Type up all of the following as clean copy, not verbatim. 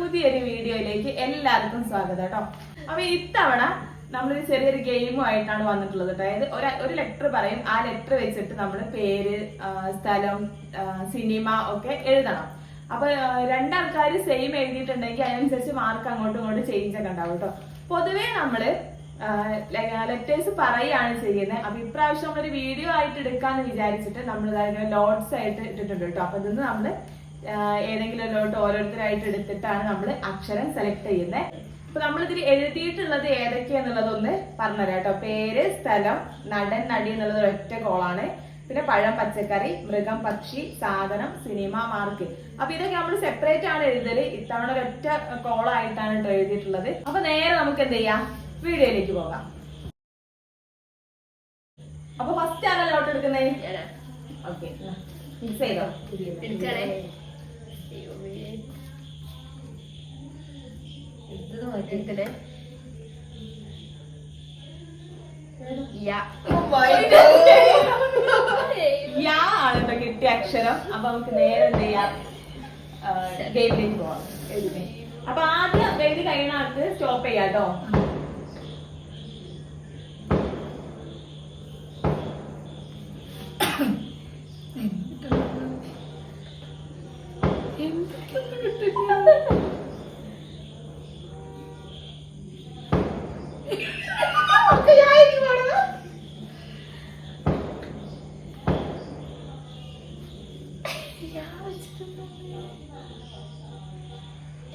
പുതിയൊരു വീഡിയോയിലേക്ക് എല്ലാവർക്കും സ്വാഗതം കേട്ടോ. അപ്പൊ ഇത്തവണ നമ്മളൊരു ചെറിയൊരു ഗെയിമുമായിട്ടാണ് വന്നിട്ടുള്ളത്. അതായത് ഒരു ലെറ്റർ പറയും, ആ ലെറ്റർ വെച്ചിട്ട് നമ്മൾ പേര്, സ്ഥലം, സിനിമ ഒക്കെ എഴുതണം. അപ്പൊ രണ്ടാൾക്കാർ സെയിം എഴുതിയിട്ടുണ്ടെങ്കിൽ അതിനനുസരിച്ച് മാർക്ക് അങ്ങോട്ടും ഇങ്ങോട്ടും ചേഞ്ച് ഒക്കെ ഉണ്ടാവും കേട്ടോ. പൊതുവേ നമ്മള് ലെറ്റേഴ്സ് പറയുകയാണ് ചെയ്യുന്നത്. അപ്പൊ ഇപ്രാവശ്യം നമ്മളൊരു വീഡിയോ ആയിട്ട് എടുക്കാന്ന് വിചാരിച്ചിട്ട് നമ്മൾ ലോഡ്സ് ആയിട്ട് ഇട്ടിട്ടുണ്ട് കേട്ടോ. അപ്പൊ ഇതൊന്ന് നമ്മള് ഏതെങ്കിലും ലോട്ട് ഓരോരുത്തരായിട്ട് എടുത്തിട്ടാണ് നമ്മൾ അക്ഷരം സെലക്ട് ചെയ്യുന്നത്. അപ്പൊ നമ്മളിതിൽ എഴുതിയിട്ടുള്ളത് ഏതൊക്കെയാന്നുള്ളതൊന്ന് പറഞ്ഞുതരാം കേട്ടോ. പേര്, സ്ഥലം, നടൻ, നടി എന്നുള്ളത് ഒരൊറ്റ കോളാണ്. പിന്നെ പഴം, പച്ചക്കറി, മൃഗം, പക്ഷി, സാധനം, സിനിമ, മാർക്ക്. അപ്പൊ ഇതൊക്കെ നമ്മൾ സെപ്പറേറ്റ് ആണ് എഴുതല്. ഇത്തവണ ഒരൊറ്റ കോളായിട്ടാണ് കേട്ടോ എഴുതിയിട്ടുള്ളത്. അപ്പൊ നേരെ നമുക്ക് എന്ത് ചെയ്യാം, വീഡിയോയിലേക്ക് പോകാം. അപ്പൊ ഫസ്റ്റ് ആണോ ലോട്ട് എടുക്കുന്നത്? ഓക്കെ, മിക്സ് ചെയ്തോ. ആണല്ലോ കിട്ടിയ അക്ഷരം. അപ്പൊ നമുക്ക് നേരെ എന്ത് ചെയ്യാം, ഗെയിമിലേക്ക് പോവാം. അപ്പൊ ആദ്യം എഴുതി കഴിയുന്ന ആൾക്ക് സ്റ്റോപ്പ് ചെയ്യാം കേട്ടോ.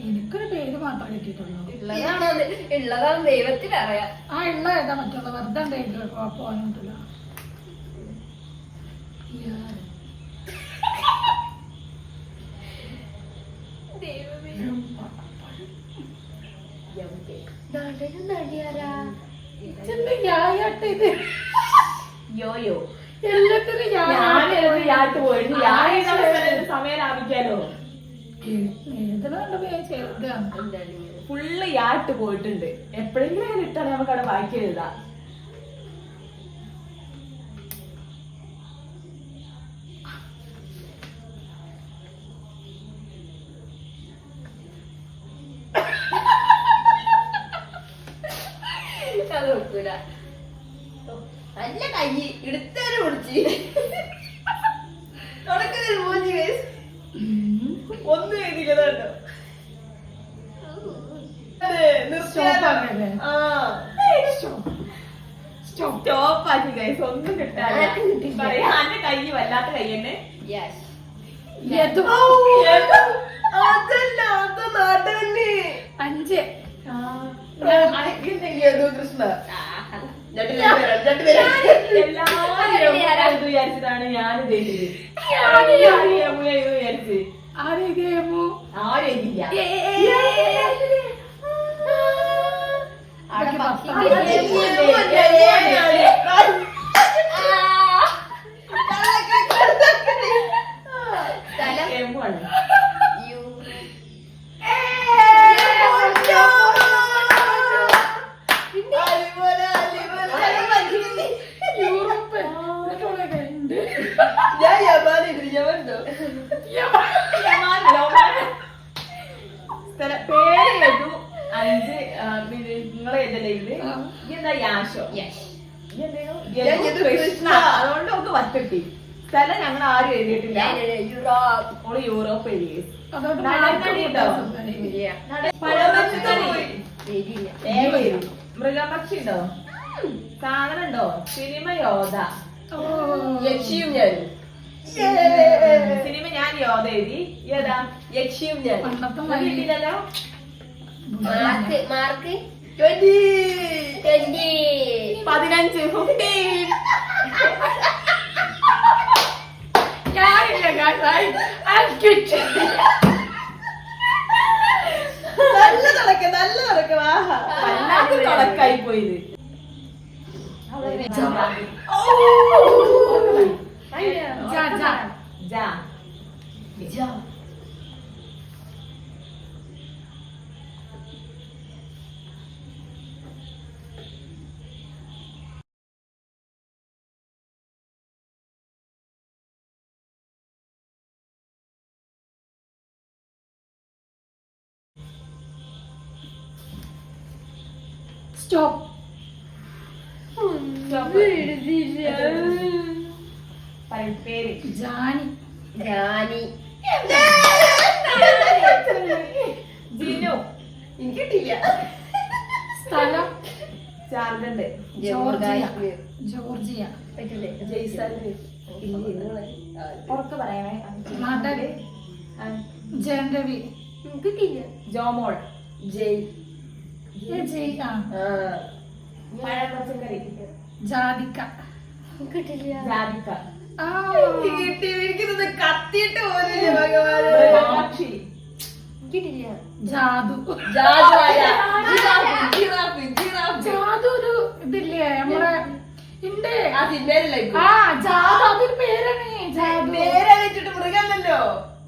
എനിക്കൊരു പേര് മാത്രമേ കിട്ടിയിട്ടുള്ളൂ. ഉള്ളതാണ് ദൈവത്തിന് അറിയാം. ആ ഉള്ള ഏതാ മറ്റുള്ള വെറുതെ പോകാനിട്ടില്ല. യോയോ എല്ലാത്തിനും സമയം ലാഭിക്കാലോ. ഫുള്ള് യാട്ട് പോയിട്ടുണ്ട്. എപ്പോഴെങ്കിലും അങ്ങനെ ഇട്ടാണ് നമുക്ക് അവിടെ വായിക്കാൻ എഴുതാം. അത് വെക്കൂല. നല്ല കൈ എടുത്തേര് പൊടിച്ച് ഒന്നും എഴുതിക്കതോ. സ്റ്റോപ്പ് ആക്കി ഗൈസ്. ഒന്നും കിട്ടാതെ കൈ വല്ലാത്ത കൈ തന്നെ. അഞ്ച് കൃഷ്ണ വിചാരിച്ചതാണ് ഞാൻ വിചാരിച്ച്. ആരെഴുതിയമോ ആരെഴുതില്ല. പേരേതു 5. നിങ്ങളെ ഏതല്ലേ എന്താ യാശോ? കൃഷ്ണ. അതുകൊണ്ട് നമുക്ക് വത്തിട്ടി. സ്ഥലം ഞങ്ങൾ ആരും എഴുതിയിട്ടില്ല. യൂറോപ്പ് എഴുതി. മൃഗപക്ഷി ഉണ്ടോ? സാധനം ഉണ്ടോ? സിനിമ യോധ. യക്ഷിയും ഞാനും. സിനിമ ഞാൻ യോധ എഴുതി. ഏതാ? യക്ഷിയും ഞാൻ. കിട്ടിയില്ലല്ലോ. മാർക്ക് 20. 15. 15. നല്ല നടക്ക തുടക്കായി പോയത്. സ്റ്റോപ്പ്. പേര് ജാനി. രാണി. ജിനു. എനിക്ക് കിട്ടില്ല. സ്ഥലം ജാർഖണ്ഡ്. ജോർജിയ. ജോർജിയ. പറ്റില്ലേ? ജയ്സാൽമീർ. ഉറക്കെ പറയാമേ. നടൻ ജയൻ രവി. എനിക്ക് കിട്ടില്ല. ജോമോൾ. ജയ്. ജയ്. ആ പഴം പച്ചക്കറി. ജാതിക്ക. എനിക്ക് കിട്ടില്ല. ജാതിക്ക. ആ കിട്ടി. എനിക്കിത് കത്തിയിട്ട് പോലില്ല ഭഗവാന്. പക്ഷി. കിട്ടില്ല. ജാതു. ജിറാഫ്. ജിറാഫ്. ജാതു ഒരു ഇതില്ലേ നമ്മളെ ഇണ്ട്. ആ സിനിമയിലല്ലേ? ആ ജാതു അതൊരു പേരാണ്. ജാതു പേരെ വെച്ചിട്ട് മൃഗമല്ലല്ലോ.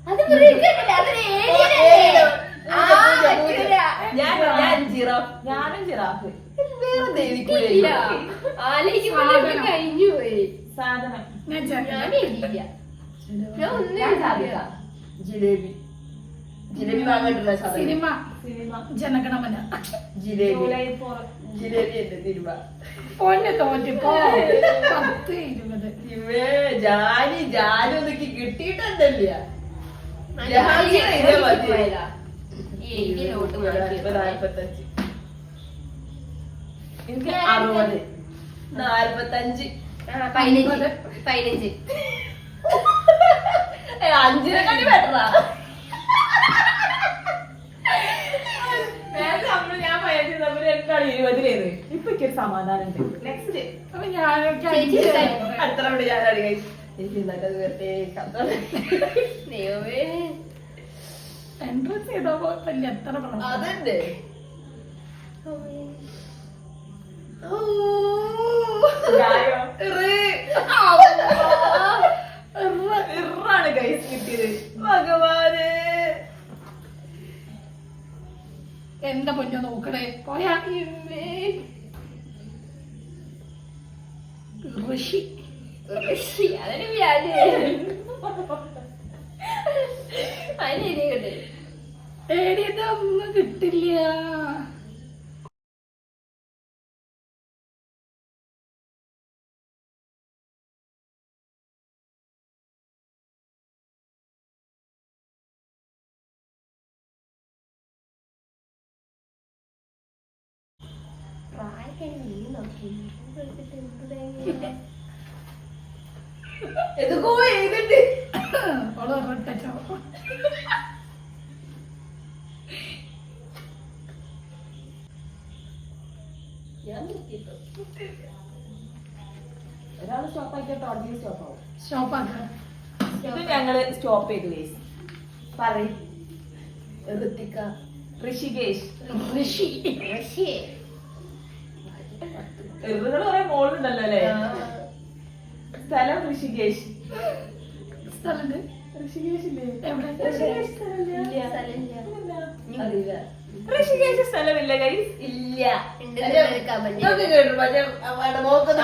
അത് മൃഗമല്ല, അതൊരു ഏലിയനല്ലേ? ആ, പറ്റൂല. ഞാൻ ജിറാഫ്. ഞാനും ജിറാഫ്. വേറെ ദേവിക്കില്ല. ആലോചിക്കുമ്പോൾ കഴിഞ്ഞു പോയി. സാധനം. ഞാൻ ജനനി. ഞാൻ എഴുതിയില്ല. ഞാൻ ഒന്നും ഞാൻ എഴുതിയില്ല. ജാതിക്ക. ജിലേബി. ജിലേബി വാങ്ങാനുള്ള സാധനം. Cinema cinema. Jana Gana Mana. Jalebi. July 4. Jalebi എന്റെ സിനിമ. പൊന്നെ തോറ്റിപ്പോ 10, 20. ഇവേ ജാനി ജാനൊന്നൊക്കെ കിട്ടിയിട്ടുണ്ടല്ല. എനിക്ക് 60. 45. 15. 15. 5 ബെറ്ററാ. നേരത്തെ ഞാൻ പയറ്റി തമ്മിൽ രണ്ടാണ് 20 ഇപ്പൊ ഒരു സമാധാനം ഉണ്ട്. നെക്സ്റ്റ്. അപ്പൊ ഞാനൊക്കെ ചേച്ചി അഞ്ച്. അടുത്ത റൗണ്ട് ഞാനാണ് കഴിച്ചു. എനിക്ക് ഇന്നത്തെ വെറുതെ ദൈവമേ. എൻട്രൻസ് ചെയ്തപ്പോ വലിയ എത്ര പ്രശ്നം. അതുണ്ട്. ഗായോ. ഇറാണ് ഗൈസ് കിട്ടിയത്. ഭഗവാന്. എന്താ പൊന്നു നോക്കണേ പോയാ. ഋഷി. അതൊരു വ്യാജ. അതിനെ ഏടിയതൊന്നും കിട്ടില്ല. എതുക്കോ എഴുതുണ്ട്. അവള് ഒരൊറ്റ ഞാൻ നിർത്തിയിട്ടു. ഒരാൾ സ്റ്റോപ്പ് ആക്കിയിട്ട് ഓഡിയൻസ് സ്റ്റോപ്പ് ആവും. സ്റ്റോപ്പാക്ക. ഇത് ഞങ്ങള് സ്റ്റോപ്പ് ചെയ്തു ഗൈസ്. പറയ്. ഋത്തിക. ഋഷികേഷ്. ഋഷി. ഋഷി. ഇറുകൾ കുറെ മോളുണ്ടല്ലോ അല്ലേ. സ്ഥലം ഋഷികേഷ്. സ്ഥലണ്ട്. ഋഷികേഷ് ഇല്ലേ? എവിടെ? ഋഷികേഷ് സ്ഥലമില്ല. ഇല്ല, സ്ഥലമില്ല. ഇല്ല. അറിയില്ല. ഋഷികേഷ് സ്ഥലമില്ല ഗൈസ്. ഇല്ല. ഇതൊക്കെ കേട്ടു. പക്ഷെ അവിടെ നോക്കുന്നു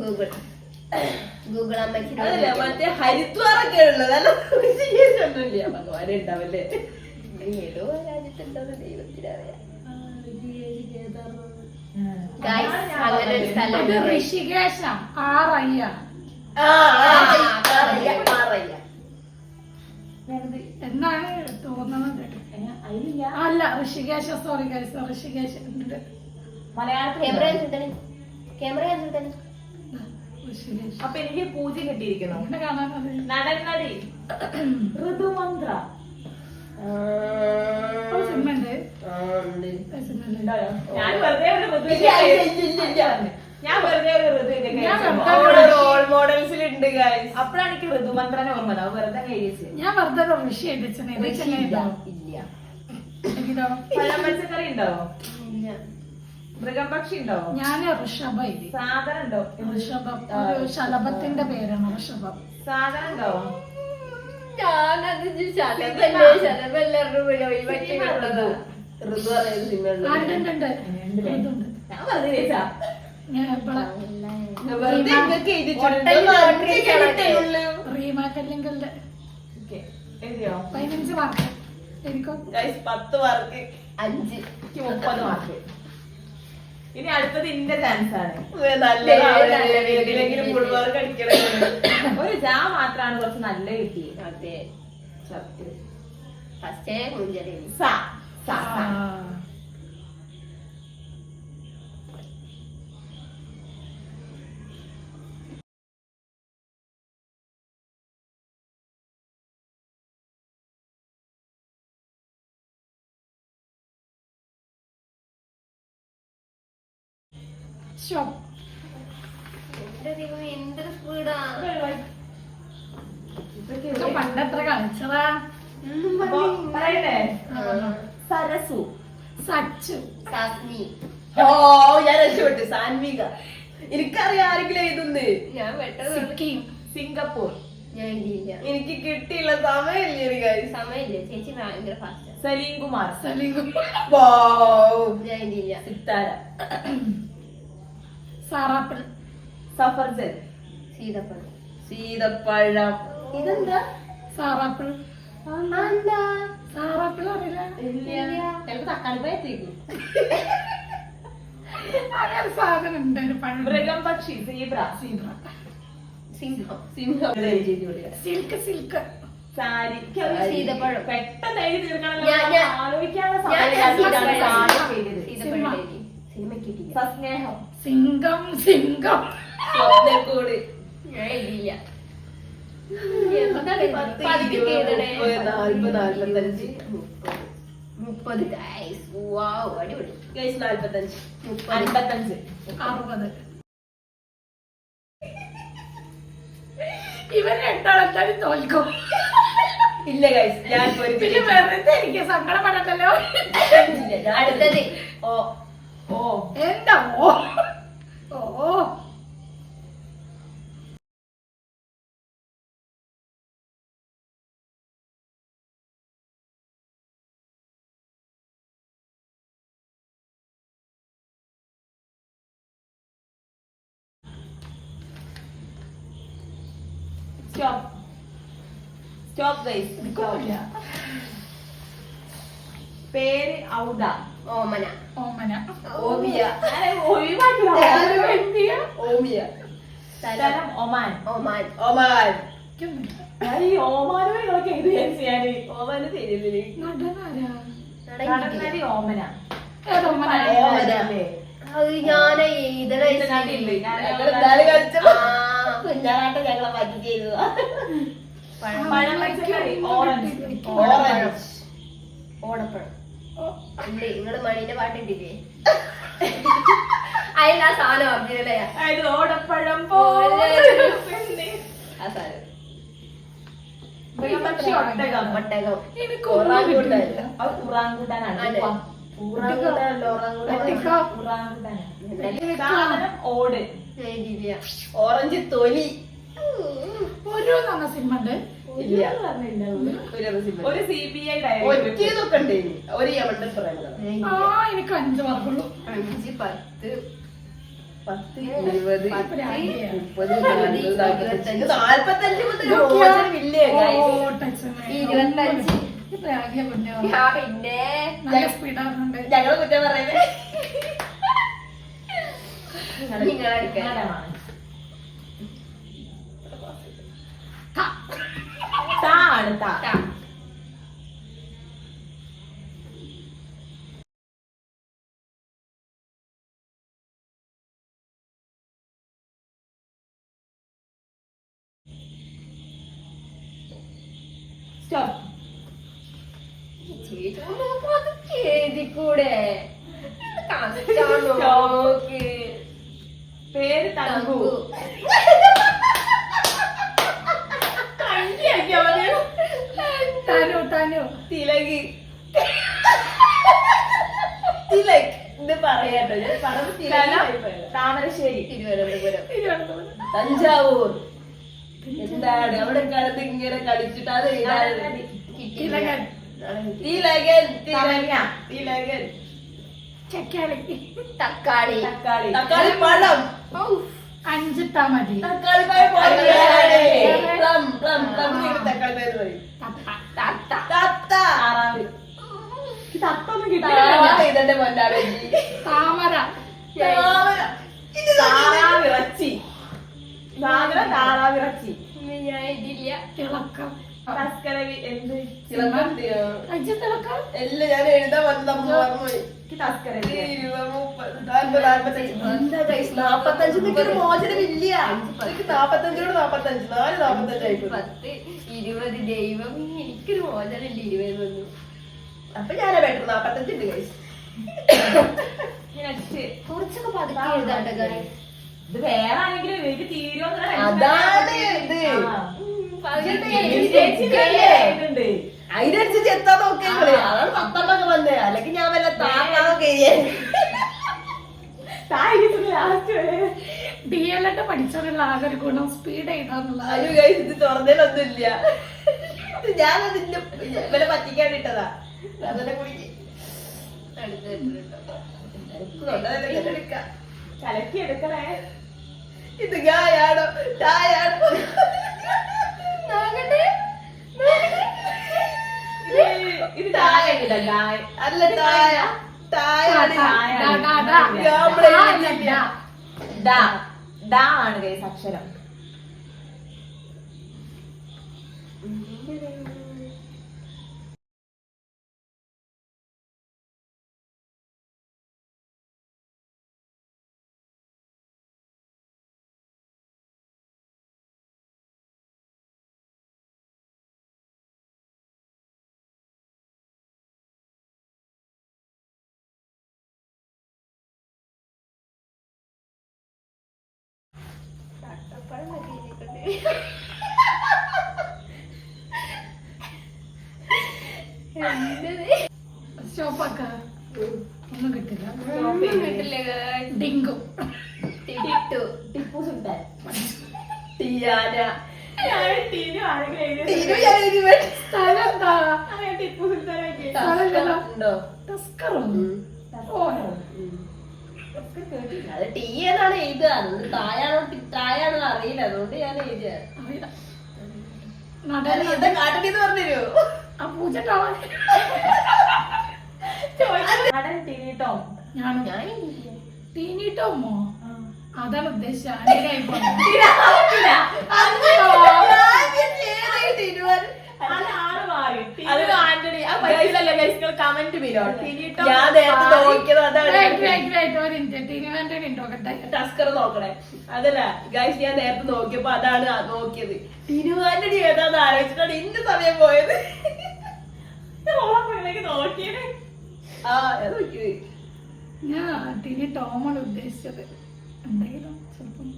ഗൂഗിൾ. ഗൂഗിൾ അമ്മയ്ക്ക് അതല്ല മറ്റേ ഹരിദ്വാറൊക്കെ ഉള്ളത്. അല്ല ഒന്നുമില്ല. ഭഗവാനെ ഉണ്ടാവല്ലേ. ഏതോ രാജ്യത്തുണ്ടോ ദൈവത്തിനറിയാം. Guys, അങ്ങനെ ഒരു സ്ഥലം ഇത് ഋഷികേശ. ആറയ്യ. എന്നാണ് തോന്നുന്നത്. അതിലില്ല. അല്ല ഋഷികേശ. Sorry guys. ഋഷികേശ ഉണ്ട്. മലയാളത്തിൽ ക്യാമറ ഋഷികേശ. അപ്പൊ എനിക്ക് പൂജ കിട്ടിയിരിക്കുന്നു. അങ്ങനെ കാണാനത്. നടൻ നടി. ഋതുമന്ത്ര. സിനിമ ഉണ്ട്. സിനിമ ഉണ്ട്. ഉണ്ടോ? ഞാൻ വെറുതെ ഒരു ഋതു ഞാൻ വെറുതെ ഒരു ഋതു റോൾ മോഡൽസിൽ ഉണ്ട്. അപ്പഴാണ് എനിക്ക് ഋതുമന്ത്രനെ ഓർമ്മ. വെറുതെ കഴിച്ച് ഞാൻ വെറുതെ ഋഷി അടിച്ചത്. ഇല്ല. പഴം പച്ചക്കറി ഉണ്ടാവോ? മൃഗപക്ഷി ഉണ്ടാവോ? ഞാൻ ഋഷഭ. സാധനം ഉണ്ടോ? ഋഷഭം ഒരു ശലഭത്തിന്റെ പേരാണ് ഋഷഭം. സാധനം ഉണ്ടാവോ? ഞാനത് ഉണ്ട്. ഞാൻ വെറുതെ കഴിച്ചാ. ഞാൻ ഇവിടെ റീമ കല്ലിങ്കലിന്റെ എഴുതിയോ? 15 മാർക്ക്. എനിക്കോ 10 മാർക്ക്. 5. എനിക്ക് 30 മാർക്ക്. ഇനി അടുത്തത് ഇന്റെ ചാൻസ് ആണ്. ഒരു ജാ മാത്രാണ് കുറച്ച് നല്ല കിട്ടിയത്. അതെ സത്യം. ഫസ്റ്റേ മുഞ്ചരി സ സ സ. എന്റെ ദൈവം എന്തൊരു സ്പീഡാ. പണ്ടത്ര കളിച്ചതാ. അപ്പൊ പറയട്ടെ. സരസു, സച്ചു, സാസ്നി. ഓ ഞാൻ രക്ഷപ്പെട്ടു. സാൻവിക. എനിക്കറിയാം ആരെങ്കിലും എഴുതുന്നത്. ഞാൻ പെട്ടെന്ന് സിക്കിം, സിംഗപ്പൂർ, ഞാൻ എഴുതിയില്ല. എനിക്ക് കിട്ടിയില്ല. സമയമില്ലേ സമയമില്ല. ചേച്ചി ഭയങ്കര ഫാസ്റ്റ്. സലീം കുമാർ, സലീം, ഞാൻ എഴുതിയില്ല. സിത്താര, സാറാപ്പിൾ, സഫർജൻ, സീതപ്പഴം. സീതപ്പഴം. ഇതെന്താ? സാറാപ്പിൾ. എന്താ? സാറാപ്പിൾ അറിയില്ല. ചിലപ്പോ തക്കാളി പോയത്തേക്കും. അങ്ങനെ സാധനം ഉണ്ട് ഒരു പഴം. മൃഗം പക്ഷി, സീബ്ര, സീബ്ര, സിംഹം. സിംഹം. Silk, silk, sari. സീതപ്പഴം. പെട്ടെന്ന് എഴുതി തീർക്കണല്ലോ. ഞാൻ- ആലോചിക്കാനുള്ള ഞാൻ സമയമില്ലാത്തതാണ് സീതപ്പഴം. സാരി ചെയ്തത്. സീതപ്പഴം എഴുതി. സിനിമ കിട്ടിയില്ല. സസ്നേഹം, സിംഗം, സിംഗം, സ്വപ്നക്കൂട്. ഞാൻ എഴുതിയില്ല. പതുക്കെ എഴുതണേ. 40, 45. 30 guys. Wow, അടിപൊളി. 45. 55. 60. ഇവർ രണ്ടാളെന്തായാലും തോൽക്കും. ഇല്ല ഗൈസ്, ഞാൻ പിന്നെ വെറുതെ എനിക്ക് സങ്കടപ്പെടണ്ടല്ലോ. അടുത്തത് ഓ ഓ എന്താ ഓ ഓ സ്റ്റോപ്പ് സ്റ്റോപ്പ് ഗൈസ്. എനിക്കൊന്നുമില്ല. പേര് ഔദ, ഓമന. ഓമന, ഓമിയ. ഒഴിവാക്കി. ഓമിയ. സ്ഥലം ഒമാൻ. ഒമാൻ. ഒമാൻ. എനിക്കൊന്നുമില്ല. ഈ ഓമാനുകളൊക്കെ ഇത് ചെയ്യാന്. ഓമാന് തരില്ലേ? നടനാരാ? നടന്നടി ഓമന. ഏത് ഓമന? ഓമനല്ലേ? അത് ഞാൻ എഴുതണ ഇതിനകത്തില്ലേ? ഞങ്ങളെന്തായാലും കളിച്ചപ്പോ കുഞ്ഞാറാട്ടം ഞങ്ങളെ പറ്റി ചെയ്തു. പഴം പച്ചക്കറി, ഓറഞ്ച്. ഓറഞ്ച്. ഓടപ്പഴം. ഇല്ലേ നിങ്ങള് മണീന്റെ പാട്ടിട്ടില്ലേ? അതിലാ സാധനം പറഞ്ഞില്ലേ? അതായത് ഓടപ്പഴം പോലെ ആ സാധനം. പക്ഷി ഒട്ടകം. ഒട്ടകം. എനിക്കൊന്നും കിട്ടിയില്ല. അത് ഉറാങ്കുട്ടാനാണ്. അതെ. ഊറാങ്കൂട്ടാനല്ലോ, ഊറാങ്കൂട്ടാൻ. ഒട്ടിക്കോ. ഉറാങ്കുട്ടാനാണ്. സാധനം ഓട്. എഴുതിയില്ല. ഓറഞ്ച് തൊലി. ഒരു നമ്മ സിനിമ ഉണ്ട്. ഇല്ല. പറഞ്ഞില്ല. ഒരു റെസിപ്പി. ഒരു CBI ഡയറി. ഒറ്റതൊക്കെ ഉണ്ട് ഇനി. ഒരു യമണ്ടൻ പറയുന്നത്. ആ എനിക്ക് 5 മാർക്കുള്ളൂ. 5, 10, 10, 20, 30, 40, 45. 45 മുതൽ മോചനമില്ലേ guys? 25. പിന്നെ പിന്നെ നല്ല സ്പീഡാകുന്നുണ്ട്. ഞങ്ങള് കുറ്റം പറയുന്നത്. നിങ്ങളെടുക്കാൻ. നിങ്ങളാണ്. താ ആണ് താ. സ്റ്റോപ്പ്. ചേച്ചി എഴുതിക്കൂടെ? കഷ്ടാണോ? പേര് തങ്കു. താനു, താനു, തിലക്. തിലക് ഇത് പറയാട്ടോ. ഞാൻ പറഞ്ഞത് സ്ഥലം തിലക്. താമരശ്ശേരി. തിരുവനന്തപുരം. തിരുവനന്തപുരം, തഞ്ചാവൂർ. എന്താണ് അവിടെ കാലത്ത് ഇങ്ങനെ കളിച്ചിട്ട് അത് നടന്നടി. തിലകൻ, തിലകൻ. തമഞ്ഞ. തിലകൻ. ചക്കാളി, തക്കാളി. തക്കാളി. തക്കാളി പഴം. 5 ഇട്ടാ മതി. തക്കാളി പഴം. തക്കാളി. പ്ലം പ്ലം പ്ലം തക്കാളി പഴം പറയും. തത്ത, തത്ത. തത്ത. താറാവ്. ഈ തത്തൊന്നും കിട്ടില്ല. എന്നെ പൊന്നാണ് താമര. താറാവിറച്ചി. സാധനം താറാവിറച്ചി. ഞാൻ ഇതില്ല. തിളക്കം. തസ്കരവി എന്ത്? അജ്ജ തിളക്കം. എല്ലാം ഞാൻ എഴുതാൻ വന്നത് മറന്നുപോയി. തസ്കരവി 45 മോചനമില്ല. 45 4 45 10 20 ദൈവം എനിക്കൊരു മോചനമില്ല 20 വന്നു. അപ്പൊ ഞാനാ ബെറ്റർ 45 ഉണ്ട് ഗൈസ്. കുറച്ചൊക്കെ പതുക്കെ എഴുതാട്ടെ guys. ഇത് വേറെ ആണെങ്കിലും എനിക്ക് തീരുമോ? അതാണ് ഇത്. അതിനനുസരിച്ച് എത്താൻ നോക്കിയത് അതാണ് 10 വന്നേ. അല്ലെങ്കിൽ ഞാൻ വല്ല താറാവൊക്കെ ലാസ്റ്റ് വരെ DLED പഠിച്ചവരുള്ള ആകെ ഒരു ഗുണം സ്പീഡ് എഴുതാന്നുള്ള. അയ്യോ ഗൈസ് ഇത് തുറന്നതിലൊന്നുമില്ല. ഞാനതിന്റെ ഇവരെ പറ്റിക്കാണ്ടിട്ടതാ. അതന്നെ കുടിക്ക്. കലക്കി എടുക്കണേ. ഇത് ഗായാണോ ടായാണോ? ഇത് ചായ ഇല്ല, ചായ അല്ല ടായ ടായാണ്. ഡാ ആണ് ഗൈസ് അക്ഷരം. സ്റ്റോപ്പാക്ക. ഒന്നും കിട്ടില്ല. കിട്ടില്ല guys. ഡിങ്കു. ടിപ്പു സുൽത്താൻ. ടിയാന. ടീനു ആരെങ്കിലും എഴുതിയത്? ടീനു ഞാൻ എഴുതി വേണ്ട. സ്ഥലം എന്താ? അങ്ങനെ ടിപ്പു സുൽത്താനാക്കി. സ്ഥലം ഉണ്ടോ? തസ്കറോ? അത് ടീ എന്നാണ് എഴുതുക. അതുകൊണ്ട് തായാണോ അറിയില്ല. അതുകൊണ്ട് ഞാൻ എഴുതിയ കാട്ടണീന്ന് പറഞ്ഞുതരോ? ആ പൂജ നടൻ ടിനി ടോം. ഞാനും ടീനിട്ടോമോ അതാണ് ഉദ്ദേശിച്ച. കമന്റ് ഞാൻ നേരത്തെ നോക്കിയത് അതാണ്. ടസ്കർ നോക്കണേ. അതല്ല ഗൈസ് ഞാൻ നേരത്തെ നോക്കിയപ്പോ അതാണ് നോക്കിയത്. തിരുവാന്റടി ഏതാന്ന് ആലോചിച്ചിട്ടാണ് ഇന്ന സമയം പോയത്. നോക്കിയത്. ആ നോക്കിയത് ഞാൻ ടിനി ടോമാണ് ഉദ്ദേശിച്ചത്. എന്തെങ്കിലും ചിലപ്പം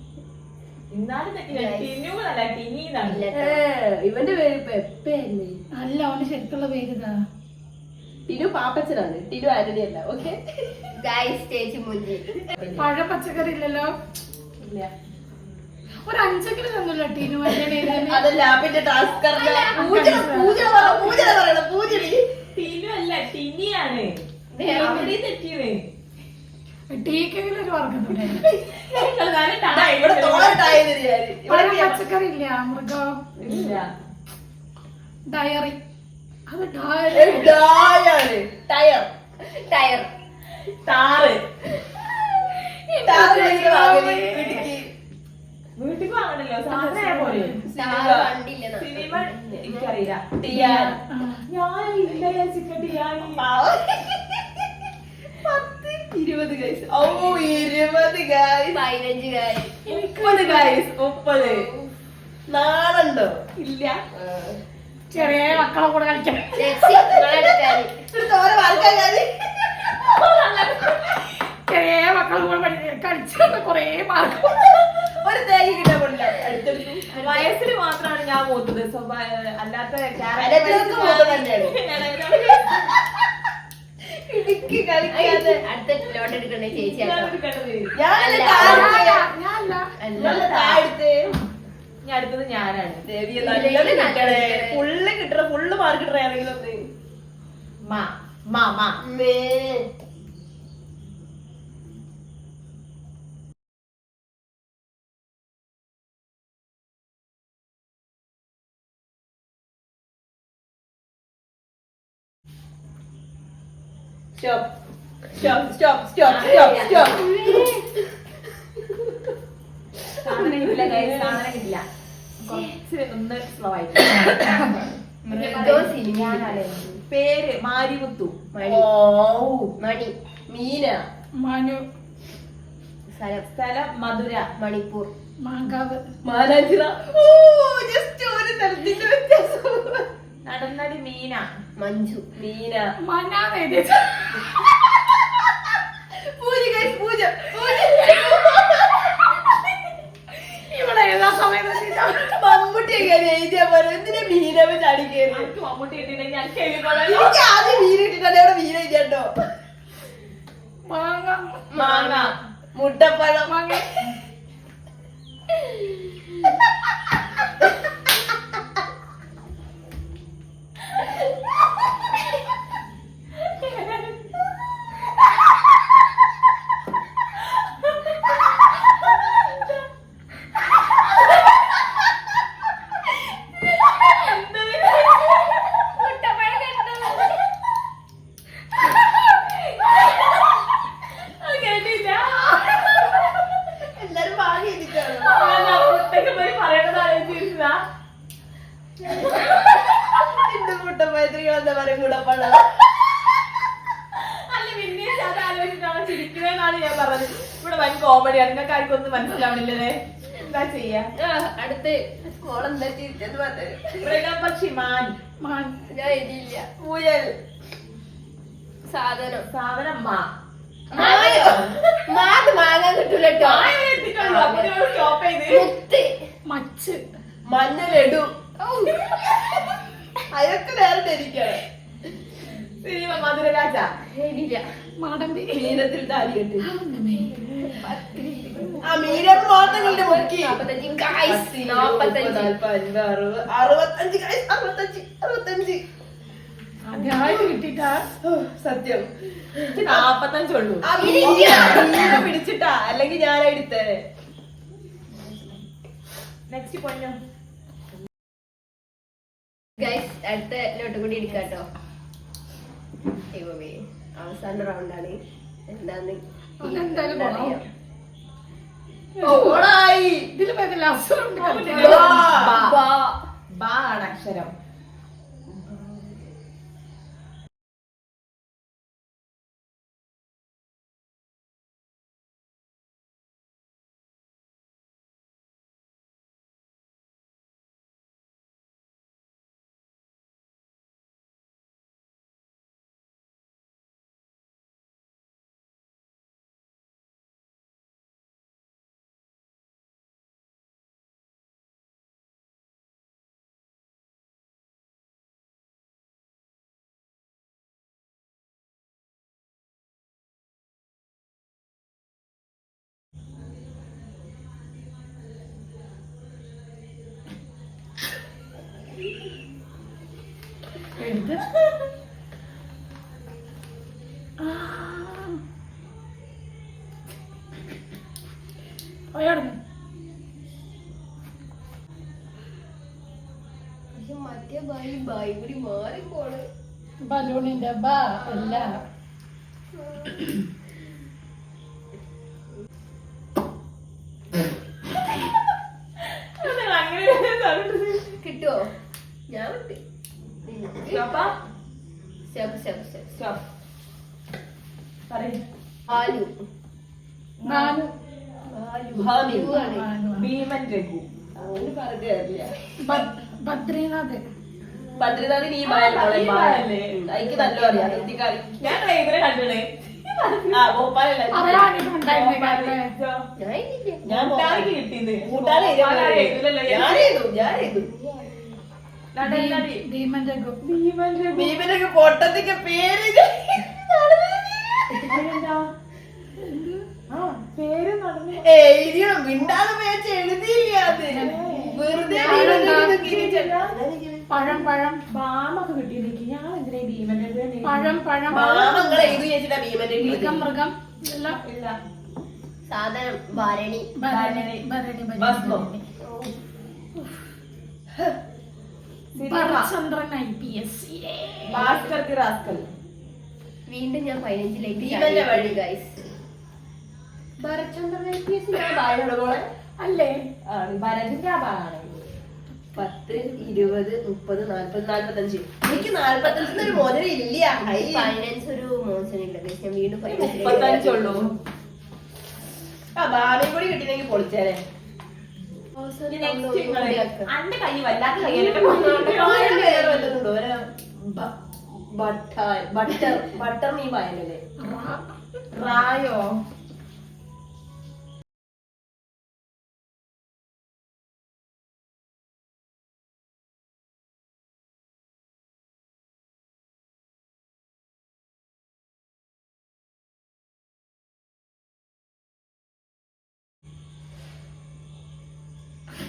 ഇന്നാലും ടിനുവല്ല ടിനിന്നാണ്. ഇവന്റെ പേര് പെപ്പയല്ലേ? അല്ല അവന്റെ ശരിക്കുള്ള പേര് ഇതാ. ടിനു പാപ്പച്ചനാണ്. ടിനു ആന്റണി അല്ല. ഓക്കെ ഗൈസ് ചേച്ചി മുഞ്ചി. പഴ പച്ചക്കറി ഇല്ലല്ലോ. ഇല്ല. ഒരു 5 തന്നല്ലോ ടീനു. അതല്ല പിന്നെ ടാസ്കറിന്റെ പൂജ പറയണം. പൂജടി ടിനു അല്ല ടിനിയാണ്. അവിടെ തെറ്റിയത്. ടീക്കെങ്കിലും ഒരു വർഗം ഇവിടെ തോളട്ടായത് പഴ പച്ചക്കറി ഇല്ല. മൃഗം ഇല്ല. ഡയറി. അത് ടയർ ടയർ താറ്. വീട്ടിക്ക് വീട്ടിൽ വാങ്ങണല്ലോ സാധനം പോലെ. വണ്ടിയില്ല. സിനിമ എനിക്കറിയില്ല. ടിയാൻ. ഞാൻ ഇല്ല ചിക്കൻ ടിയാൻ. 20 ഗൈസ്. ഓ 20 ഗൈസ്. 15 guys. 30 ഗൈസ്. 30 നാളുണ്ടോ? ഇല്ല. ചെറിയ മക്കളെ കൂടെ കളിക്കാം. ചേച്ചി നിങ്ങളെടുക്കാന് തോരെ വാർക്കാൻ ചെറിയ മക്കളെ കൂടെ കളിച്ച കൊറേ മാർക്ക്. ഒരു തേങ്ങ കിട്ടാൻ കൊണ്ടില്ല. അടുത്തെടുക്കും. വയസ്സിൽ മാത്രമാണ് ഞാൻ മൂത്തത്. അല്ലാത്ത അലച്ചവർക്ക് മൂത്തത് തന്നെയാണ്. ഇടുക്കി കളിക്കാതെ അടുത്ത ലോട്ട് എടുക്കണേ ചേച്ചി ഞാനല്ല. ഞാൻ അടുത്തത് ഞാനാണ്. ദേവിയെ നല്ലത് കിട്ടണേ. ഫുള്ള് കിട്ടണ ഫുള്ള് മാർക്ക് കിട്ടണ ഏതെങ്കിലും ഒന്ന്. May stop. സ്റ്റോപ്പ്. സാധനം കിട്ടില്ല guys, സാധനം കിട്ടില്ല. കുറച്ച് ഒന്ന് സ്ലോ ആയിട്ട്. പേര് മാരിമുത്തു. മണി. മീന. മനു. സ്ഥലം മധുര. മണിപ്പൂർ. മാങ്കാവ്. മാനാഞ്ചിറ. ജസ്റ്റ് ഒരു സ്ഥലത്തിന്റെ വ്യത്യാസം. നടന്നടി മീന. മഞ്ജു. മീന. മനാന്ന് പൂജ guys, പൂജ. ഇവിടെ ഏതാ സമയത്ത് മമ്മൂട്ടിയൊക്കെ എഴുതിയാ പോലെ എന്തിനാ മീനവ ചാടി കയറി? എനിക്ക് മമ്മൂട്ടി ഇട്ടിട്ടുണ്ടെങ്കിൽ ഞാൻ കേൾക്കോളാം. എനിക്ക് ആദ്യം മീൻ ഇട്ടിട്ടാണ് അവിടെ മീൻ എഴുതിയാട്ടോ. മാങ്ങ. മാങ്ങ. മുട്ടപ്പഴം. മാങ്ങ. എല്ലാരും വാങ്ങി എഴുതിട്ടാണ്. എന്റെ മുട്ടപ്പഴത്തിരികൾ എന്താ പറയാ മുടപ്പഴം. അല്ല പിന്നെ അത് ആലോചിച്ചിട്ടാണ് ചിരിക്കുന്നതെന്നാണ് ഞാൻ പറഞ്ഞത്. ഇവിടെ വൻ കോമഡിയാണ്, നിങ്ങൾക്ക് ആർക്കും ഒന്നും മനസ്സിലാവണില്ലേ? എന്താ ചെയ്യാ? അടുത്ത് മോളെന്താ ചിരിച്ചെന്ന് പറഞ്ഞത്? മൃഗപക്ഷി. മാൻ. മാൻ. ഞാൻ എഴുതിയില്ല. മുയൽ. സാധനം. സാധനം മാ. മാങ്ങ മാങ്ങാൻ കിട്ടൂല കേട്ടോ. സ്റ്റോപ്പ് ചെയ്ത്. മുത്ത്. മച്ച്. മഞ്ഞളിടും. അതൊക്കെ നേരെ ധരിക്കാണ്. സിനിമ മധുരരാജ. എഴുതിയില്ല. മാടമ്പി. മീനത്തിൽ താലി കെട്ടി. ആ ആ മീനപ്പ് മാത്രങ്ങളുടെ മുക്കി. 45 guys. 45. 65 ആദ്യമായിട്ട് കിട്ടിട്ടാ. സത്യം. 45 ഉള്ളൂ. ആ മീനെ പിടിച്ചിട്ടാ, അല്ലെങ്കിൽ ഞാൻ എടുത്തേനെ. നെക്സ്റ്റ് പൊന്നു. Guys, അടുത്ത നോട്ട് കൂടി എടുക്കാട്ടോ. ദൈവമേ, അവസാന റൗണ്ടാണ്. എന്താന്ന് അതെന്തായാലും പോണം. ഓടായി. ഇതില് ഭയങ്കര അസുഖം ബാ ആണ് അക്ഷരം. എടുത്ത്. പോയാടുന്നു. മറ്റേ ബായി കൂടി മാറിപ്പോണ്. ബലൂണിന്റെ ബാ അല്ല. കിട്ടുവോ? ഞാൻ വിട്ട്. ആലു. നാനു. ഭാമി. ഭീമൻ രഘു. അവന് പറഞ്ഞറിയില്ല. ബദ്രീനാഥ്. ബദ്രിനാഥ് നീ ബാലല്ലേ? എനിക്ക് നല്ല അറിയാം. ഹിന്ദിക്കാരി. ഞാൻ ട്രെയിലർ കണ്ടിട്ടേ. ആ ഭോപ്പാലല്ലേ? അറിയാനിട്ടുണ്ടായിരുന്നു കാര്യം. ഞാൻ എഴുതിയില്ല. ഞാൻ കൂട്ടാർക്ക് കിട്ടിയത്. കൂട്ടാൻ ഭീമൻ രഘു. ഭീമനൊക്കെ പൊട്ടത്തിന്റെ പേര് പേര് നടന്നു. എഴുതിയോ മിണ്ടാതെ പേച്ച് എഴുതിയില്ല. അത് വെറുതെ പഴം. ബാമൊക്കെ കിട്ടിയില്ലെങ്കിൽ ഞാൻ എന്തിനാ ഭീമന്റെ പഴം. മാമങ്ങളെ എഴുതി വെച്ചിട്ടാ ഭീമന്റെ മൃഗം. എല്ലാം ഇല്ല. സാധനം ഭരണി. ഭസ്മം. ഭരചന്ദ്രൻ IPS. ഭാസ്കർ റാസ്കൽ. വീണ്ടും ഞാൻ 15ലേക്ക് ഭീമന്റെ വഴി. ഗൈസ്. ഭരചന്ദ്രൻ LPS ഞാൻ ഭാഗമാണ് മോളെ. അല്ലേ ഭരതിന്റെ ആ ഭാഗമാണ് 10, 20, 30, 40, 45. എനിക്ക് 45 ഒരു മോചനം ഇല്ല. ഫൈനാൻസ് ഒരു മോചനം ഇല്ല ഗൈസ്. ഞാൻ വീണ്ടും 35 ഉള്ളൂ. ആ ഭാവിയും കൂടി കിട്ടിയില്ലെങ്കിൽ പൊളിച്ചേനെ. അന്റെ കൈ വല്ലാത്ത കൈയല്ലേ ബട്ടർ മീൻ പായലല്ലേ റായോ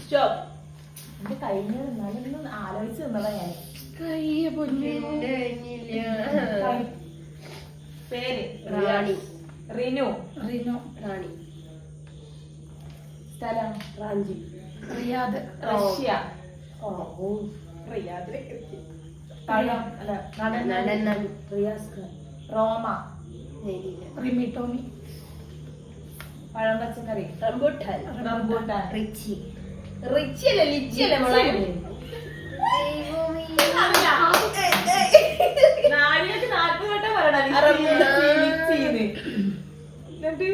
സ്റ്റോപ്പ്. എന്റെ കഴിഞ്ഞ നിന്നാലും ആലോചിച്ച് നിന്നതാ ഞാൻ. കയ്യ പൊന്നു. പേര് റാണി. റിനു. റിനു. റാണി. സ്ഥലം റാഞ്ചി. റിയാദ്. റഷ്യ. റിയാദിലേക്ക് എത്തി. സ്ഥലം അല്ല നടൻ. റിയാസ് ഖാൻ. റോമ. റിമി ടോമി. പഴം പച്ചക്കറി. റംബൂട്ടാൻ. റംബൂട്ടാൻ. റിച്ചി. റിച്ചി അല്ലേ ലിച്ചി അല്ലേ മോളെ? നാടിനൊക്കെ 40 വട്ടം പറയണം എന്നിട്ട്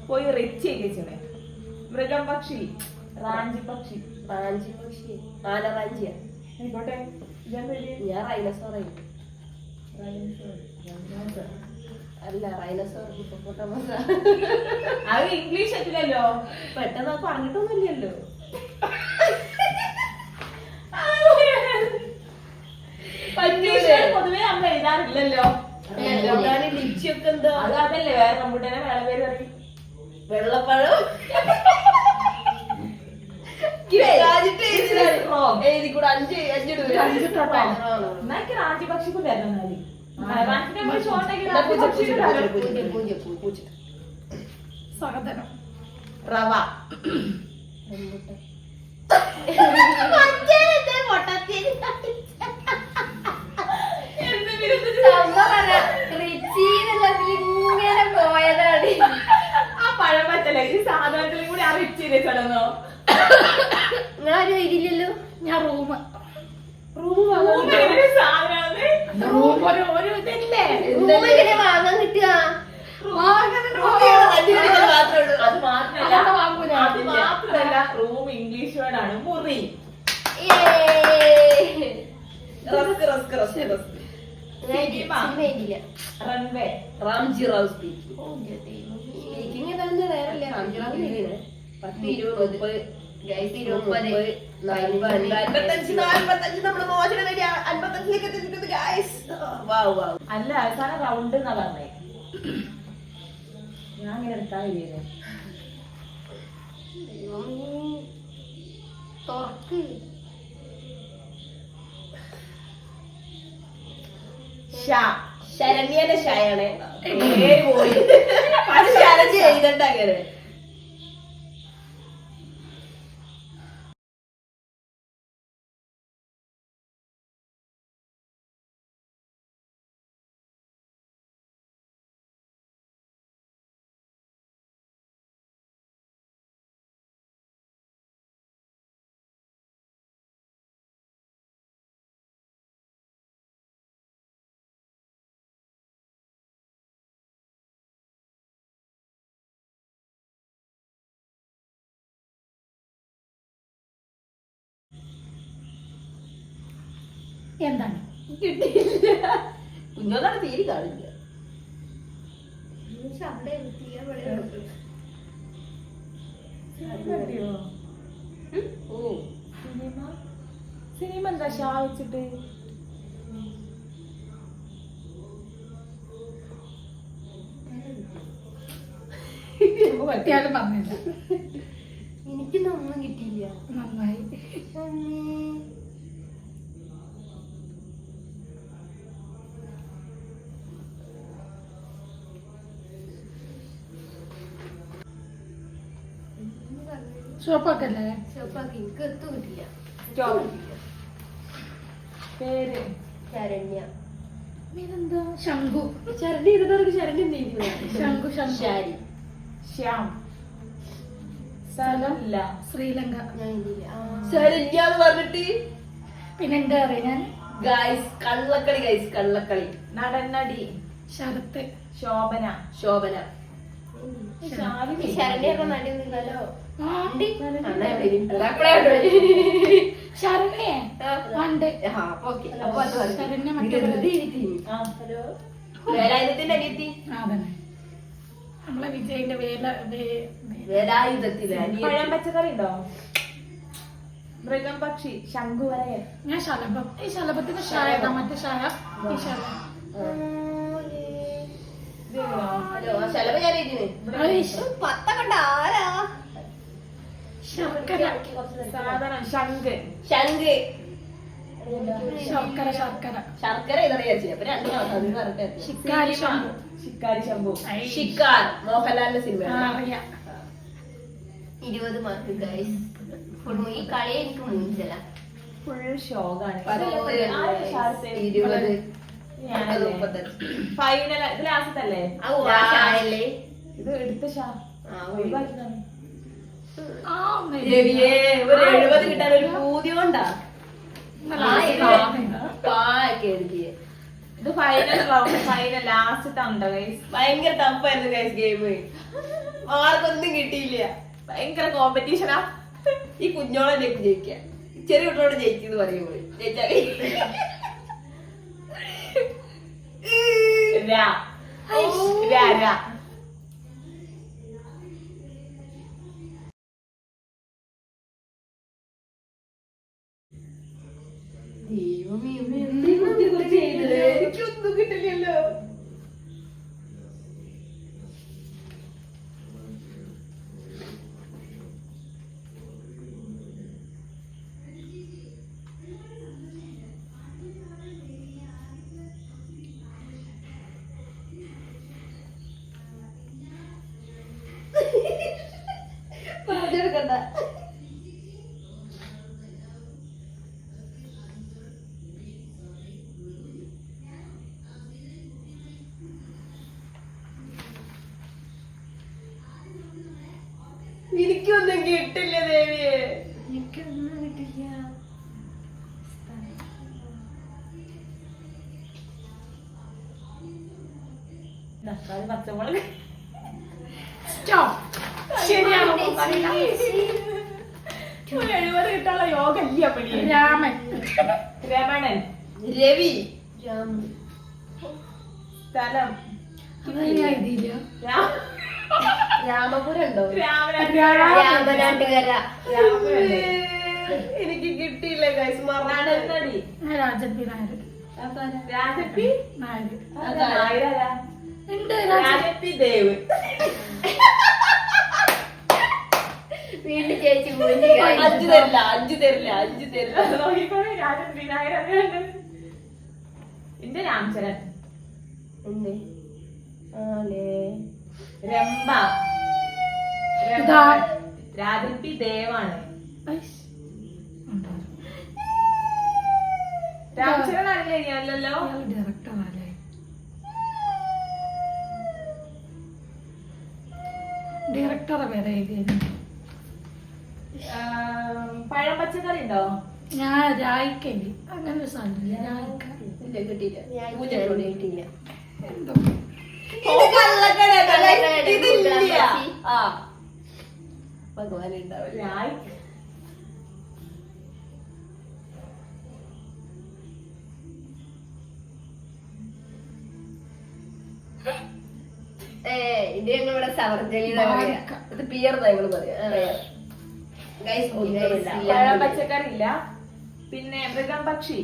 പോയി റിച്ചി കഴിച്ചേ. മൃഗം പക്ഷി. റാഞ്ചി പക്ഷി. റാഞ്ചി പക്ഷി. ആന റാഞ്ചിയ. ആയിക്കോട്ടെ. ഞാൻ റൈനസോർ ആയിരുന്നു. അല്ല റൈനസോർ ഹിപ്പോപ്പൊട്ടാമസ്. അത് ഇംഗ്ലീഷ് പറ്റില്ലല്ലോ. പെട്ടെന്ന് അത് പറഞ്ഞിട്ടൊന്നുമില്ലല്ലോ. ഇംഗ്ലീഷ് പൊതുവേ നമ്മൾ എഴുതാറില്ലല്ലോ. ലിച്ചിയൊക്കെ എന്താ? അത് അതല്ലേ വേറെ റംബൂട്ടാനെ വേറെ പേര് പറയും. വെള്ളപ്പഴം. എഴുതി കൂടെ 5 എന്നാ റാഞ്ചി പക്ഷി കൂടെ തരണം. റാഞ്ചിനെ നമ്മൾ ഷോർട്ടാക്കി റാഞ്ചി പക്ഷി സഹതനം. റവ. ഇങ്ങനെ പോയതാണ്. ആ പഴം പറ്റല്ലേ ഈ സാധനത്തിലും കൂടി ആ റിച്ച് ചടന്നോ? നിങ്ങളാരും എഴുതില്ലല്ലോ. ഞാൻ റൂം. സാധനമാണ് റൂം ഒരു ഇതില്ലേ എങ്ങനെ വാങ്ങാൻ കിട്ടുക? അത് മാത്രല്ല റൂം ഇംഗ്ലീഷ് വേർഡാണ് മുറി. Runway. Ramji Rao speaking. Speaking ഏതാണ്ട് വേറല്ലേ റാംജി റാവ് എഴുതിയത്. 10, 20, 30, 40, 45 നമ്മള് മോചനം നേടി 55ലേക്ക് എത്തിച്ചിട്ടുണ്ട് ഗൈസ്. വാവ് വാവ്. അല്ല അവസാനം റൗണ്ട് എന്നാ പറഞ്ഞേ. ഞാൻ ഇങ്ങനെ എടുക്കാൻ കഴിയുന്നേ. തുറക്ക്. ശരണ്യന്റെ ഷായാണ്. പേര് പോയി. അത് ശരണ്യ എഴുതണ്ട അങ്ങനെ. എന്താണ് കിട്ടിയില്ല. കുഞ്ഞോന്നാണ് തീരെ കാണില്ല. അവിടെ സിനിമ എന്താ ഷാ വെച്ചിട്ട്? പറ്റിയാലും പറഞ്ഞില്ല. എനിക്കൊന്നും ഒന്നും കിട്ടിയില്ല. നന്നായി. ഷോപ്പാക്കല്ലേ? ഷോപ്പാക്കി എനിക്ക് എത്തും കിട്ടില്ല. പേര് ശരണ്യ. ഇതെന്താ ശംഖു ശരണ്യ ഇരുന്നവർക്ക് ശരണ്യ എന്തെങ്കിലും ശംഖു ശംഖു ശാരി ശ്യാം. സ്ഥലമില്ല. ശ്രീലങ്ക. ഞാൻ ഇന്ത്യയില്. ശരണ്യ എന്ന് പറഞ്ഞിട്ട് പിന്നെ എന്താ പറയാ ഞാൻ ഗൈസ് കള്ളക്കളി, ഗൈസ് കള്ളക്കളി. നടൻ നടി. ശരത്ത്. ശോഭന. ശോഭന. ശാലിനി. ശരണ്യൊക്കെ നടിയൊന്നുമില്ലല്ലോ. ആ, ശരണ്യെ പണ്ട് ശരണ്യ മറ്റേ വേലായുധത്തിന്റെ അനിയത്തി. അതന്നെ നമ്മളെ വിജയിന്റെ വേലായുധത്തിലെ അനിയത്തി. പഴം പച്ചക്കറി ഉണ്ടോ? മൃഗം പക്ഷി. ശംഖുവരയൻ. ഞാൻ ശലഭം. ഈ ശലഭത്തിന്റെ ഷായ മറ്റേ ഷായ ഈ ശല ശലഭ ഞാൻ എഴുതിന്. പത്തൊക്കെ ആരാ? ശർക്കര. സാധനം. ശംഖ്. ശംഖ്. ശർക്കര ശർക്കര ശർക്കര ഇതറിയാച്ചി. അപ്പൊ രണ്ടു പറഞ്ഞിട്ട് ശിക്കാരി ശംഭു. ശിക്കാരി ശംഭു. ഷിക്കാർ മോഹൻലാലിന്റെ സിനിമ. അറിയാം 20 മാർക്ക് ഗൈസ്. ഈ കളി എനിക്ക് മുന്നില്ല. ഫുൾ ഷോകാണ്. 20 ഫൈനൽ. ഇത് ലാസ്റ്റല്ലേ? ഇത് എടുത്ത ഷാ ഒഴിവാക്കിയതാണ്. രവിയെ ഒരു 70 കിട്ടാൻ ഒരു പൂതി കൊണ്ടാ എഴുതിയെ. ഇത് ഫൈനൽ റൗണ്ട്. ഫൈനൽ ലാസ്റ്റ് ഉണ്ടോ ഗൈസ്? ഭയങ്കര ടഫായിരുന്നു ഗൈസ് ഗെയിം. മാർക്കൊന്നും കിട്ടിയില്ല. ഭയങ്കര കോമ്പറ്റീഷനാ. ഈ കുഞ്ഞോളെ ജയിക്ക, ചെറിയ കുട്ടിയോട് ജയിക്കുന്നു പറയുമ്പോൾ ജയിച്ചാലേ എനിക്കൊന്നും കിട്ടില്ലല്ലോ. പറഞ്ഞെടുക്കണ്ട. എനിക്കൊന്നും കിട്ടില്ല ദേവിയെ. എനിക്കൊന്നും കിട്ടില്ല. പച്ചമുളക്. ശരിയാണോ? 70 കിട്ടാനുള്ള യോഗ ഇല്ല. പണി. രാമൻ. രമണൻ. രവി. സ്ഥലം. ഇതില്ല രാമപുരം ഉണ്ടോ? രാമനാട്ടുകര. രാമനല്ലേ? എനിക്ക് കിട്ടിയില്ല ഗൈസ്. നടൻ നടി. രാജപ്പി നായർ. രാജപ്പി നായർ നായരാ. ഉണ്ട് രാജപ്പി ദേവ്. വീണ്ടും ചേച്ചി മൂഞ്ചി. 5 തരില്ല, 5 തരില്ല, 5 തരില്ല. നോക്കിക്കോളെ. രാജപ്പി നായർ. എന്റെ രാംചരൻ. ഉണ്ട്. രംഭ. ഇതാ. രാജപ്പി ദേവാണ്. രാംചരൻ അറിയില്ലല്ലോ. ഡയറക്ടറല്ലേ? ഡയറക്ടറെ പേര് എഴുതിയത്. പഴം പച്ചക്കറി ഉണ്ടോ? ഞാൻ രായിക്കല്ലേ അങ്ങനെ ഒരു സാധനമില്ല. രായിക്ക ഇല്ല കിട്ടിയില്ല. കിട്ടിയില്ല. എന്തോ ഇതില്ല. ആ ഭഗവാൻ ഉണ്ടാവില്ല. ഇത് ഞങ്ങളിവിടെ സവർജലി ഇത് പിയർ ഞങ്ങൾ പറയാം. പഴം പച്ചക്കറി ഇല്ല. പിന്നെ മൃഗം പക്ഷി.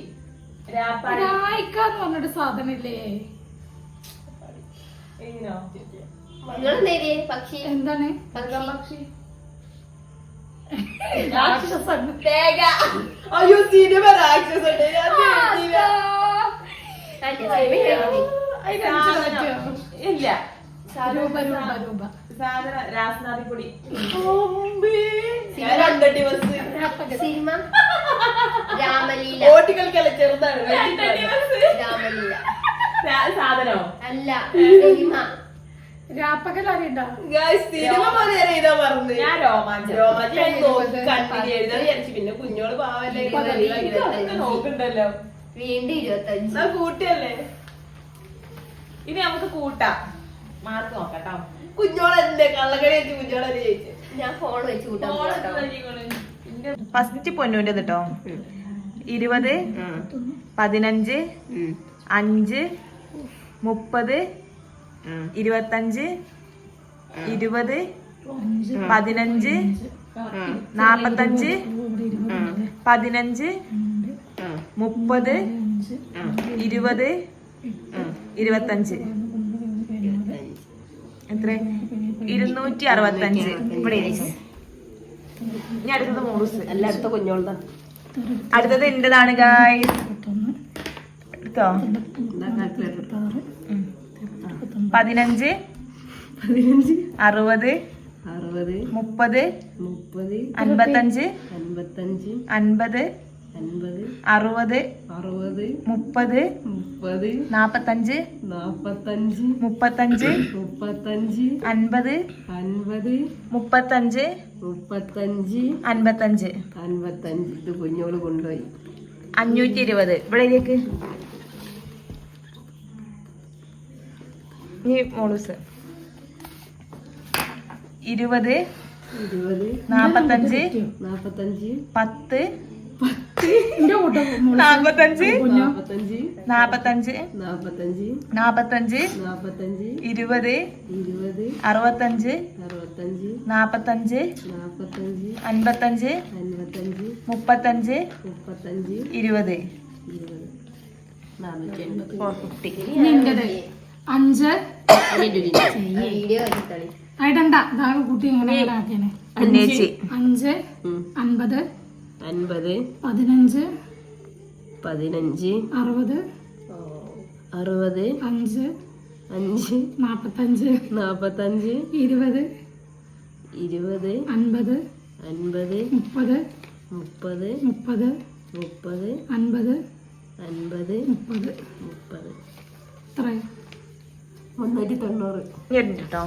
രായിക്കാന്ന് പറഞ്ഞൊരു സാധനമില്ലേ? എങ്ങനോ നിങ്ങൾ നേരിയ പക്ഷി എന്താണ്? മൃഗം പക്ഷി. രാക്ഷസൻ. തേങ്ങ. അയ്യോ സിനിമ രാക്ഷസുണ്ട്. ഇല്ല. രൂപ രൂപ രൂപ സാധന രാസനാദിപ്പൊടി. രണ്ടടി ബസ്. സിനിമ രാമലീല. ഓട്ടികൾക്കല്ല ചെറുതാണ്. രാമലീല. സാധനോ അല്ല സിനിമ. രാപ്പകലറിയണ്ട സിനിമ പോലെ എഴുതാ പറഞ്ഞു. ഞാൻ രോമാഞ്ചം പിന്നെ കുഞ്ഞോള് പാവല്ലേ നോക്കണ്ടല്ലോ. വീണ്ടും 25. കൂട്ടിയല്ലേ. ഇനി നമുക്ക് കൂട്ടാം. മാർക്ക് നോക്കട്ടോ. കുഞ്ഞോളെന്റെ കള്ളക്കടി വെച്ച് കുഞ്ഞോളെ ജയിച്ചു. ഞാൻ ഫോൺ വെച്ച് കൂട്ടാൻ പോട്ടോ. ഫസ്റ്റ് പൊന്നൂന്റെ കേട്ടോ. 20, 15, 5, 30, 25, 20, 15, 45, 15, 30, 20, 25. എത്ര? 265. ഇവിടെ ഇരിക്ക്. ഇനി അടുത്തത് മോളൂസ്. എല്ലായിടത്തും കുഞ്ഞോളതാ. അടുത്തത് എന്റേതാണ് ഗായ്സ്. എടുത്തോ. 15, 60, 30, 55, 55, 50, 60, 30, 45, 35, 50, 35, 55. ഇത് കുഞ്ഞോള് കൊണ്ടുപോയി. 520. ഇവിടേക്ക് ഈ മോളൂസ്. 20, 45, 10, 45, 45, 45, 20, 65, 45, 55, 35, 20. നിന്റേത് 5 വീഡിയോ എടുത്തളി. ആയിട്ടണ്ട ഇതാകെ കുട്ടി എങ്ങനെ ആക്കിയാണ്. 5, 50, 50, 15, 15, 60, 60, 5, 5, 45, 45, 20, 20, 50, 50, 30, 30, 30, 30, 50, 50, 30. 30. എത്ര? 190. കേട്ടോ.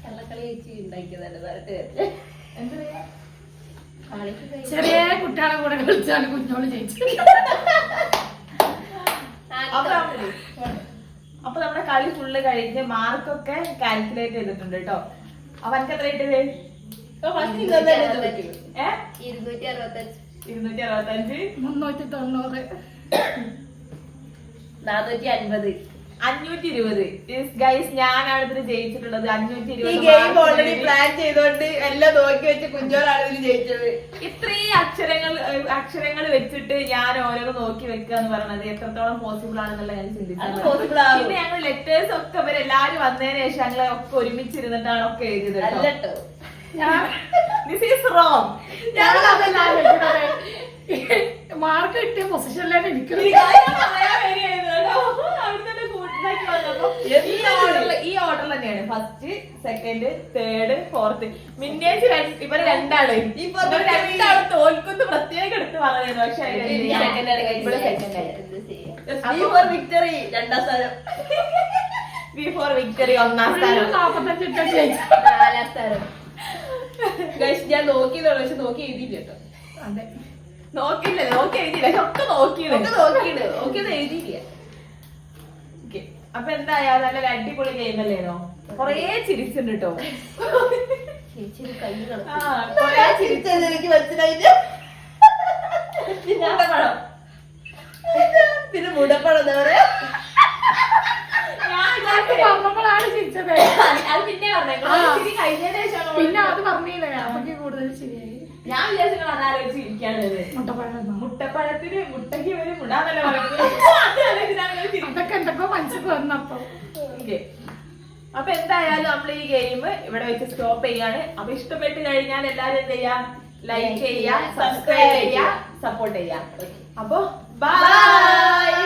കള്ളക്കളി വെച്ച് ഉണ്ടാക്കിയതല്ലേ പറഞ്ഞിട്ട് ചെറിയ കുട്ടികളെ കൂടെ കളിച്ചാണ് കുഞ്ഞോള് ജയിച്ചു. അപ്പൊ നമ്മുടെ കളി ഫുള്ള് കഴിഞ്ഞ് മാർക്കൊക്കെ കാൽക്കുലേറ്റ് ചെയ്തിട്ടുണ്ട് കേട്ടോ. അപ്പൊ എനിക്ക് എത്ര ഇട്ടത്? 265, 265, 390, 450. 520. ഗൈസ് ഞാനാണ് ഇതിന് ജയിച്ചിട്ടുള്ളത്. ഈ 520. ഗെയിം ഓൾറെഡി പ്ലാൻ ചെയ്തോണ്ട് എല്ലാം നോക്കി വെച്ച് കുഞ്ഞോളാണ് ഇതിൽ ജയിച്ചത്. ഇത്രയും അക്ഷരങ്ങൾ വെച്ചിട്ട് ഞാൻ ഓരോന്ന് നോക്കി വെക്കുക എന്ന് പറയുന്നത് എത്രത്തോളം പോസിബിൾ ആണെന്നുള്ള ഞാൻ ചിന്തിച്ചത്. possible ആവും. പിന്നെ ഞങ്ങൾ ലെറ്റേഴ്സ് ഒക്കെ ഇവരെല്ലാരും വന്നതിന് ശേഷം ഞങ്ങൾ ഒക്കെ ഒരുമിച്ചിരുന്നിട്ടാണ് ഒക്കെ എഴുതിയത് കേട്ടോ. അല്ലട്ടോ. This is wrong. മാർക്ക് കിട്ടിയ പൊസിഷനിലാണ് ഇരിക്കുന്നത്. ഈ ഓർഡർ തന്നെയാണ്. First, second, third, fourth. മിന്നേജ് ഇവര് രണ്ടാള് രണ്ടാളും തോൽക്കുന്നു പ്രത്യേകം എടുത്ത് പറയുന്നത്. പക്ഷെ ഇവിടെ സെക്കൻഡ് ആയി. വിക്ടറി 2ാം സ്ഥാനം. ബിഫോർ വിക്ടറി 1ാം സ്ഥാനം. 45 ഇട്ടാ ജയിച്ചു. 4ാം സ്ഥാനം. ഞാൻ നോക്കിയതാണ് പക്ഷെ നോക്കി എഴുതിയില്ല കേട്ടോ. അതെ, നോക്കി എഴുതിയില്ല. ഒക്കെ നോക്കിയത് നോക്കിയത് എഴുതിയില്ല. അപ്പൊ എന്തായാലും നല്ല അടിപൊളി ഗെയിം അല്ലേനോ? കൊറേ ചിരിച്ചിട്ടുണ്ട് കേട്ടോ. ചേച്ചിയുടെ കൈ കൊറേ ചിരിച്ചത് എനിക്ക് മനസ്സിലായില്ല. മുട്ടപ്പഴം. പിന്നെ മുടപ്പഴം എന്താ പറയാ? പറഞ്ഞപ്പോഴാണ് ചിരിച്ചത്. അത് പിന്നെ പറഞ്ഞേക്കോ. ചിരി കഴിഞ്ഞതിന് ശേഷം പിന്നെ അത് പറഞ്ഞില്ലേ, അപ്പൊക്ക് കൂടുതൽ ശരിയായി. ഞാൻ വിചാരിച്ചു അതാലോചിച്ച് ഇരിക്കാണത്. മുട്ടപ്പഴം മുട്ടപ്പഴത്തിന് മുട്ടയ്ക്ക് വരെ മുടാന്നല്ല പറയുന്നത്. അതൊക്കെ എന്തൊക്കെ മനസ്സിൽ വന്നപ്പോ. അപ്പൊ എന്തായാലും നമ്മൾ ഈ ഗെയിം ഇവിടെ വെച്ച് സ്റ്റോപ്പ് ചെയ്യാണ്. അപ്പൊ ഇഷ്ടപ്പെട്ട് കഴിഞ്ഞാൽ എല്ലാരും എന്ത് ചെയ്യാ? ലൈക്ക് ചെയ്യാ, സബ്സ്ക്രൈബ് ചെയ്യാ, സപ്പോർട്ട് ചെയ്യാ. അപ്പൊ ബൈ.